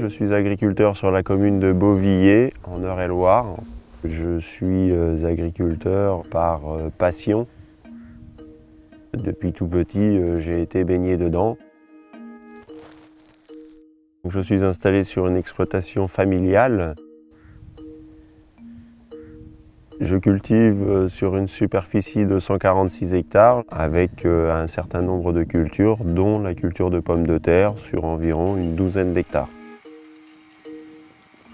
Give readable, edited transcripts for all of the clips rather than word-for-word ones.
Je suis agriculteur sur la commune de Beauvilliers, en Eure-et-Loir. Je suis agriculteur par passion. Depuis tout petit, j'ai été baigné dedans. Je suis installé sur une exploitation familiale. Je cultive sur une superficie de 146 hectares avec un certain nombre de cultures, dont la culture de pommes de terre sur environ une douzaine d'hectares.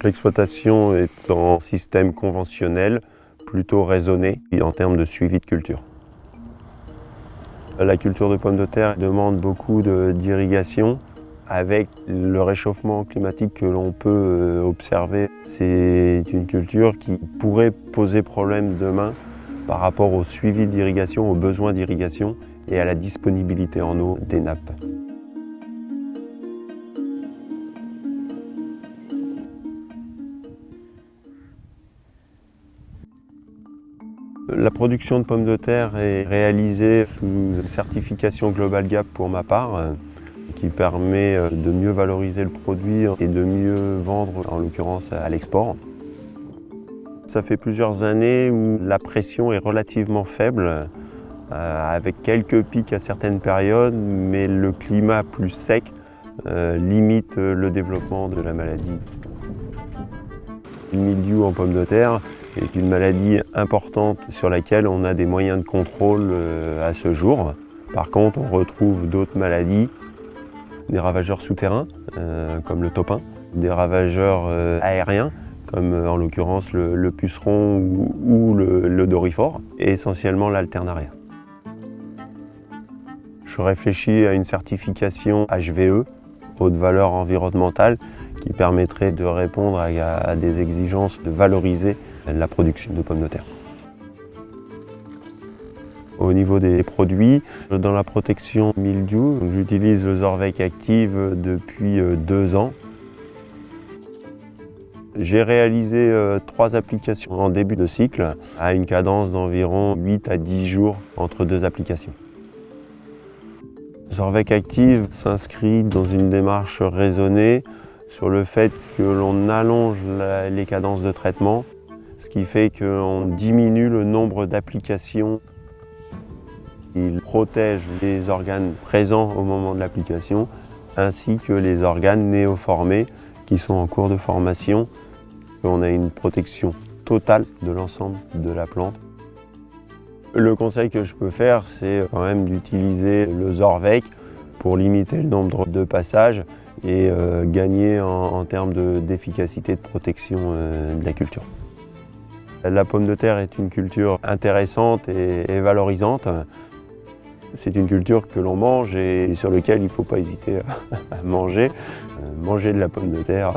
L'exploitation est en système conventionnel, plutôt raisonné en termes de suivi de culture. La culture de pommes de terre demande beaucoup d'irrigation. Avec le réchauffement climatique que l'on peut observer, c'est une culture qui pourrait poser problème demain par rapport au suivi d'irrigation, aux besoins d'irrigation et à la disponibilité en eau des nappes. La production de pommes de terre est réalisée sous certification Global Gap pour ma part, qui permet de mieux valoriser le produit et de mieux vendre, en l'occurrence à l'export. Ça fait plusieurs années où la pression est relativement faible, avec quelques pics à certaines périodes, mais le climat plus sec limite le développement de la maladie. Le mildiou en pommes de terre est une maladie importante sur laquelle on a des moyens de contrôle à ce jour. Par contre, on retrouve d'autres maladies, des ravageurs souterrains, comme le topin, des ravageurs aériens, comme en l'occurrence le puceron ou le doryphore, et essentiellement l'alternaria. Je réfléchis à une certification HVE, haute valeur environnementale, qui permettrait de répondre à des exigences de valoriser la production de pommes de terre. Au niveau des produits, dans la protection mildiou, j'utilise le Zorvec Active depuis 2 ans. J'ai réalisé 3 applications en début de cycle, à une cadence d'environ 8 à 10 jours entre 2 applications. Zorvec Active s'inscrit dans une démarche raisonnée sur le fait que l'on allonge les cadences de traitement, ce qui fait qu'on diminue le nombre d'applications. Il protège les organes présents au moment de l'application, ainsi que les organes néoformés qui sont en cours de formation. On a une protection totale de l'ensemble de la plante. Le conseil que je peux faire, c'est quand même d'utiliser le Zorvec pour limiter le nombre de passages et gagner en termes d'efficacité de protection de la culture. La pomme de terre est une culture intéressante et valorisante. C'est une culture que l'on mange et sur laquelle il ne faut pas hésiter à manger. Manger de la pomme de terre.